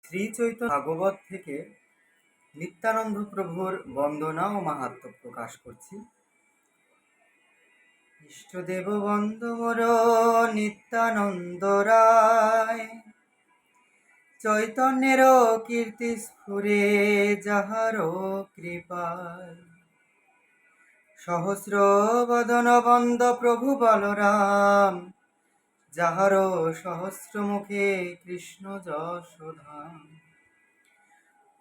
শ্রী চৈতন্য ভাগবত থেকে নিত্যানন্দ প্রভুর বন্দনা ও মাহাত্ম্য প্রকাশ করছি। ইষ্টদেব বন্দ মোর নিত্যানন্দ রায়, চৈতন্যের কীর্তি স্ফুরে যাহার কৃপায়। সহস্র বদন বন্দ প্রভু বলরাম, যাহার সহস্র মুখে কৃষ্ণ যশোধাম।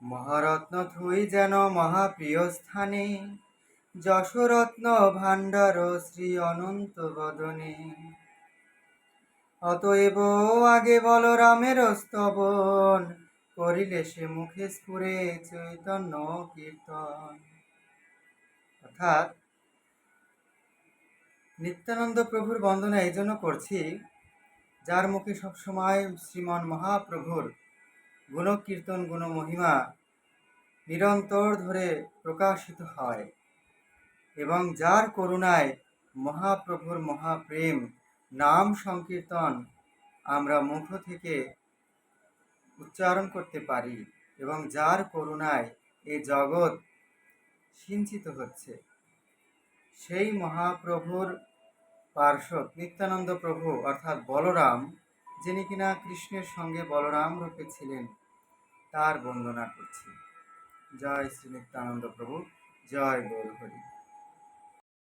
মহারত্ন থুই যেন মহাপ্রিয় স্থানে, যশরত্ন ভাণ্ডার শ্রী অনন্ত বদনে। অতএব আগে বলরামের স্তবন, করিলে সে মুখে স্ফুরে চৈতন্য কীর্তন। অর্থাৎ নিত্যানন্দ প্রভুর বন্দনা এই জন্য করছি, যার মুখে সবসময় শ্রীমন মহাপ্রভুর গুণকীর্তন গুণমহিমা নিরন্তর ধরে প্রকাশিত হয়, এবং যার করুণায় মহাপ্রভুর মহাপ্রেম নাম সংকীর্তন আমরা মুখ থেকে উচ্চারণ করতে পারি, এবং যার করুণায় এই জগৎ সিঞ্চিত হচ্ছে, সেই মহাপ্রভুর পার্শ্বদ নিত্যানন্দ প্রভু অর্থাৎ বলরাম, যিনি কিনা কৃষ্ণের সঙ্গে বলরাম রূপে ছিলেন, তার বন্দনা করছি। জয় শ্রী নিত্যানন্দ প্রভু, জয় গৌর হরি।